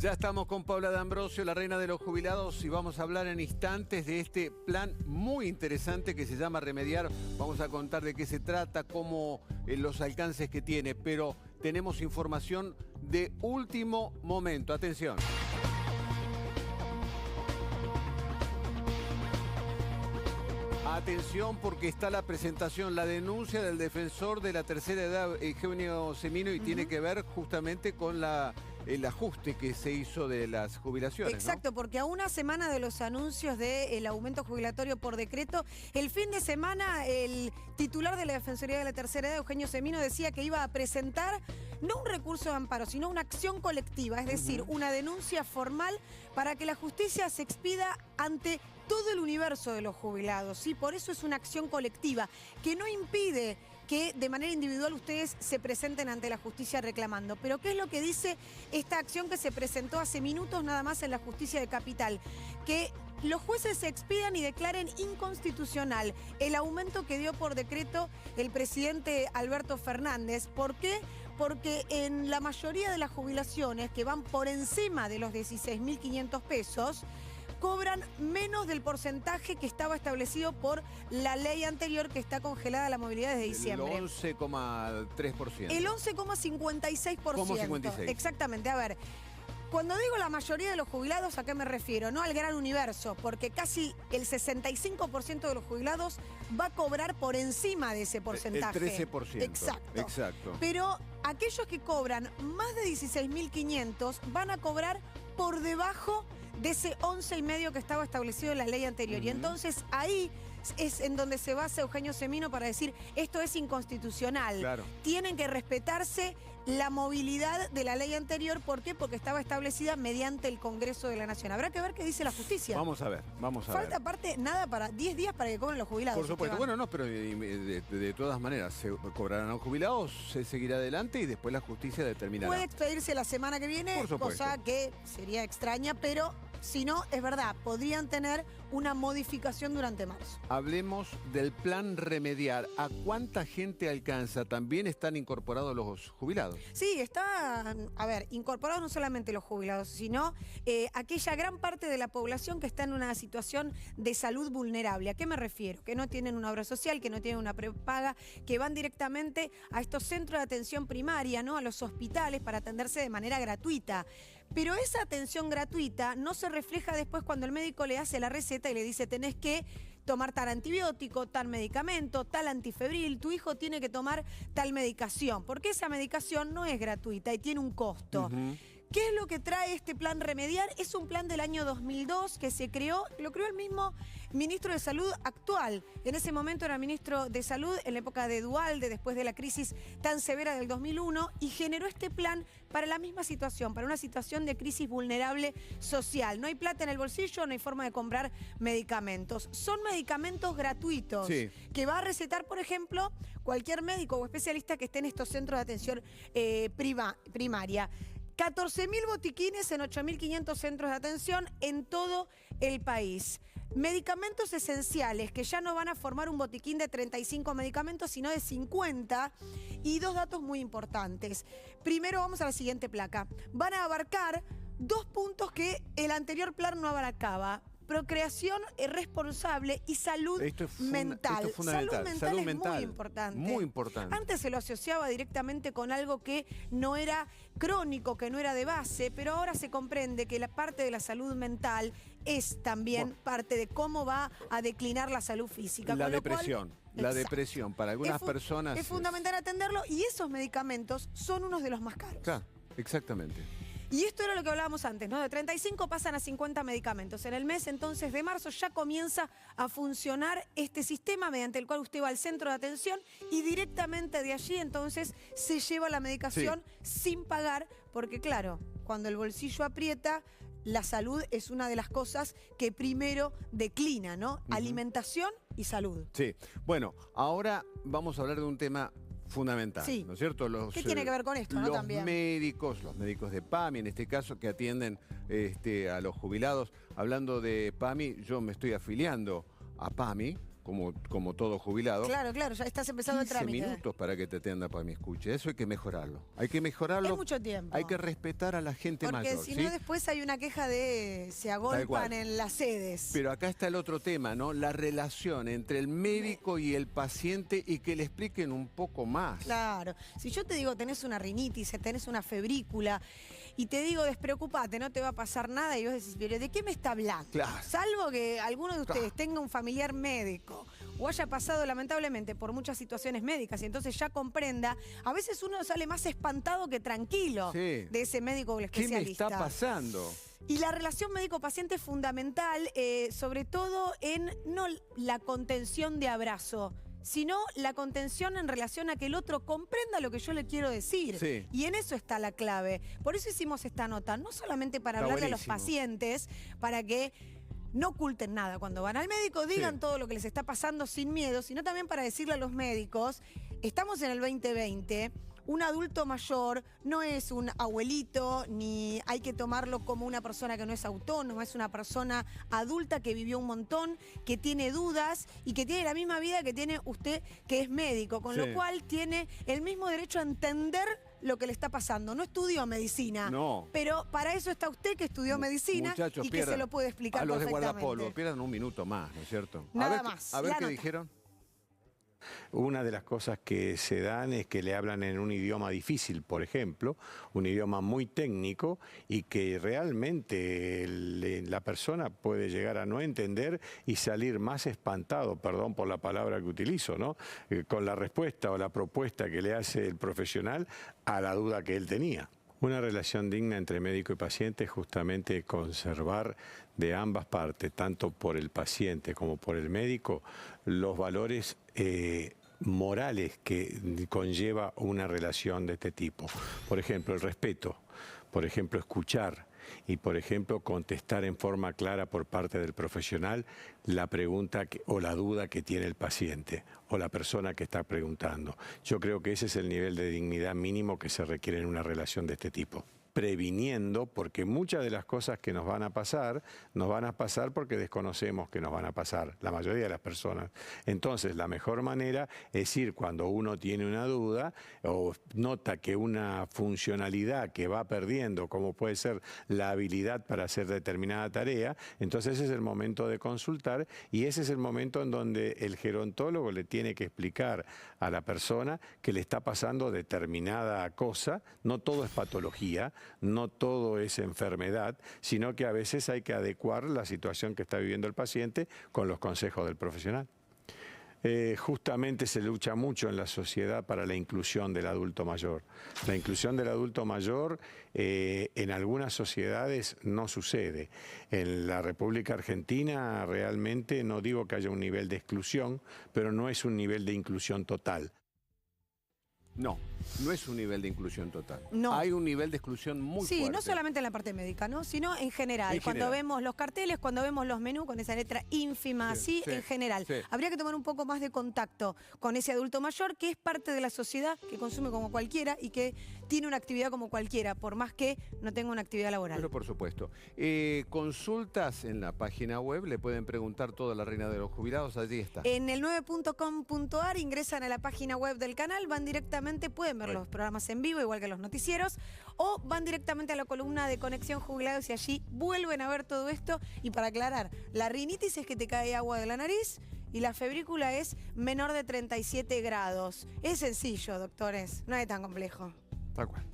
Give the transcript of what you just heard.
Ya estamos con Paula D'Ambrosio, la reina de los jubilados, y vamos a hablar en instantes de este plan muy interesante que se llama Remediar. Vamos a contar de qué se trata, cómo los alcances que tiene, pero tenemos información de último momento. Atención. Atención, porque está la presentación, la denuncia del defensor de la tercera edad, Eugenio Semino, y tiene que ver justamente con el ajuste que se hizo de las jubilaciones. Exacto, ¿no? Porque a una semana de los anuncios del aumento jubilatorio por decreto, el fin de semana el titular de la Defensoría de la Tercera Edad, Eugenio Semino, decía que iba a presentar no un recurso de amparo, sino una acción colectiva, es decir, una denuncia formal para que la justicia se expida ante todo el universo de los jubilados, ¿sí? Por eso es una acción colectiva que no impide que de manera individual ustedes se presenten ante la justicia reclamando. Pero ¿qué es lo que dice esta acción que se presentó hace minutos nada más en la justicia de Capital? Que los jueces se expidan y declaren inconstitucional el aumento que dio por decreto el presidente Alberto Fernández. ¿Por qué? Porque en la mayoría de las jubilaciones que van por encima de los 16.500 pesos, cobran menos del porcentaje que estaba establecido por la ley anterior que está congelada la movilidad desde diciembre. El 11,3%. El 11,56%. ¿Cómo 56? Exactamente. A ver, cuando digo la mayoría de los jubilados, ¿a qué me refiero? No al gran universo, porque casi el 65% de los jubilados va a cobrar por encima de ese porcentaje. El 13%. Exacto. Pero aquellos que cobran más de 16.500 van a cobrar por debajo de ese 11,5% que estaba establecido en la ley anterior. Y entonces ahí es en donde se basa Eugenio Semino para decir esto es inconstitucional. Claro. Tienen que respetarse la movilidad de la ley anterior. ¿Por qué? Porque estaba establecida mediante el Congreso de la Nación. Habrá que ver qué dice la justicia. Vamos a ver. Falta aparte nada para 10 días para que cobren los jubilados. Por supuesto. Bueno, no, pero de todas maneras, se cobrarán los jubilados, se seguirá adelante y después la justicia determinará. Puede expedirse la semana que viene, cosa que sería extraña, pero si no, es verdad, podrían tener una modificación durante marzo. Hablemos del plan Remediar. ¿A cuánta gente alcanza? ¿También están incorporados los jubilados? Sí, están, incorporados no solamente los jubilados, sino aquella gran parte de la población que está en una situación de salud vulnerable. ¿A qué me refiero? Que no tienen una obra social, que no tienen una prepaga, que van directamente a estos centros de atención primaria, ¿no? A los hospitales para atenderse de manera gratuita. Pero esa atención gratuita no se refleja después cuando el médico le hace la receta y le dice tenés que tomar tal antibiótico, tal medicamento, tal antifebril, tu hijo tiene que tomar tal medicación, porque esa medicación no es gratuita y tiene un costo. ¿Qué es lo que trae este plan Remediar? Es un plan del año 2002 que se creó, lo creó el mismo ministro de Salud actual. En ese momento era ministro de Salud en la época de Duhalde, después de la crisis tan severa del 2001, y generó este plan para la misma situación, para una situación de crisis vulnerable social. No hay plata en el bolsillo, no hay forma de comprar medicamentos. Son medicamentos gratuitos que va a recetar, por ejemplo, cualquier médico o especialista que esté en estos centros de atención primaria. 14.000 botiquines en 8.500 centros de atención en todo el país. Medicamentos esenciales que ya no van a formar un botiquín de 35 medicamentos, sino de 50. Y dos datos muy importantes. Primero vamos a la siguiente placa. Van a abarcar dos puntos que el anterior plan no abarcaba. Procreación responsable y salud mental. Esto es fundamental. Salud mental es muy importante. Muy importante. Antes se lo asociaba directamente con algo que no era crónico, que no era de base, pero ahora se comprende que la parte de la salud mental es también parte de cómo va a declinar la salud física. La depresión. La depresión, para algunas personas es fundamental atenderlo, y esos medicamentos son unos de los más caros. Claro, exactamente. Y esto era lo que hablábamos antes, ¿no? De 35 pasan a 50 medicamentos. En el mes, entonces, de marzo ya comienza a funcionar este sistema mediante el cual usted va al centro de atención y directamente de allí, entonces, se lleva la medicación sin pagar, porque, claro, cuando el bolsillo aprieta, la salud es una de las cosas que primero declina, ¿no? Alimentación y salud. Sí. Bueno, ahora vamos a hablar de un tema fundamental, ¿no es cierto? ¿Qué tiene que ver con esto, no? También Los médicos de PAMI, en este caso, que atienden a los jubilados. Hablando de PAMI, yo me estoy afiliando a PAMI como todo jubilado. Claro, ya estás empezando el 15 trámite. minutos para que te atienda para mi escuche. Eso hay que mejorarlo. Hay que mejorarlo. Es mucho tiempo. Hay que respetar a la gente Porque mayor. si ¿sí? no, después hay una queja de se agolpan en las sedes. Pero acá está el otro tema, ¿no? La relación entre el médico y el paciente y que le expliquen un poco más. Claro. Si yo te digo, tenés una rinitis, tenés una febrícula, y te digo, despreocupate, no te va a pasar nada, y vos decís, pero ¿de qué me está hablando? Claro. Salvo que alguno de ustedes tenga un familiar médico o haya pasado lamentablemente por muchas situaciones médicas y entonces ya comprenda, a veces uno sale más espantado que tranquilo de ese médico o el especialista. ¿Qué me está pasando? Y la relación médico-paciente es fundamental, sobre todo en no la contención de abrazo, sino la contención en relación a que el otro comprenda lo que yo le quiero decir. Sí. Y en eso está la clave. Por eso hicimos esta nota, no solamente para hablarle a los pacientes, para que no oculten nada cuando van al médico, digan todo lo que les está pasando sin miedo, sino también para decirle a los médicos, estamos en el 2020, un adulto mayor no es un abuelito, ni hay que tomarlo como una persona que no es autónoma, es una persona adulta que vivió un montón, que tiene dudas y que tiene la misma vida que tiene usted que es médico, con lo cual tiene el mismo derecho a entender lo que le está pasando. No estudió medicina, pero para eso está usted que estudió medicina. Muchachos, y que se lo puede explicar a los de perfectamente. guardapolvo, pierdan un minuto más, ¿no es cierto? Nada más. A ver qué dijeron. Una de las cosas que se dan es que le hablan en un idioma difícil, por ejemplo, un idioma muy técnico y que realmente la persona puede llegar a no entender y salir más espantado, perdón por la palabra que utilizo, ¿no? Con la respuesta o la propuesta que le hace el profesional a la duda que él tenía. Una relación digna entre médico y paciente es justamente conservar de ambas partes, tanto por el paciente como por el médico, los valores morales que conlleva una relación de este tipo. Por ejemplo, el respeto, por ejemplo, escuchar y, por ejemplo, contestar en forma clara por parte del profesional la pregunta o la duda que tiene el paciente o la persona que está preguntando. Yo creo que ese es el nivel de dignidad mínimo que se requiere en una relación de este tipo. Previniendo, porque muchas de las cosas que nos van a pasar porque desconocemos que nos van a pasar, la mayoría de las personas. Entonces, la mejor manera es ir cuando uno tiene una duda o nota que una funcionalidad que va perdiendo, como puede ser la habilidad para hacer determinada tarea, entonces ese es el momento de consultar y ese es el momento en donde el gerontólogo le tiene que explicar a la persona que le está pasando determinada cosa. No todo es patología, no todo es enfermedad, sino que a veces hay que adecuar la situación que está viviendo el paciente con los consejos del profesional. Justamente se lucha mucho en la sociedad para la inclusión del adulto mayor. La inclusión del adulto mayor en algunas sociedades no sucede. En la República Argentina realmente no digo que haya un nivel de exclusión, pero no es un nivel de inclusión total. No es un nivel de inclusión total. No. Hay un nivel de exclusión muy fuerte. Sí, no solamente en la parte médica, ¿no? Sino en general. Cuando vemos los carteles, cuando vemos los menús con esa letra ínfima, en general. Habría que tomar un poco más de contacto con ese adulto mayor que es parte de la sociedad, que consume como cualquiera y que tiene una actividad como cualquiera, por más que no tenga una actividad laboral. Pero por supuesto. Consultas en la página web, le pueden preguntar todo a la Reina de los Jubilados, allí está. En el 9.com.ar ingresan a la página web del canal, van directamente, pueden ver los programas en vivo, igual que los noticieros, o van directamente a la columna de Conexión Jubilados y allí vuelven a ver todo esto. Y para aclarar, la rinitis es que te cae agua de la nariz y la febrícula es menor de 37 grados. Es sencillo, doctores, no es tan complejo. Tal cual.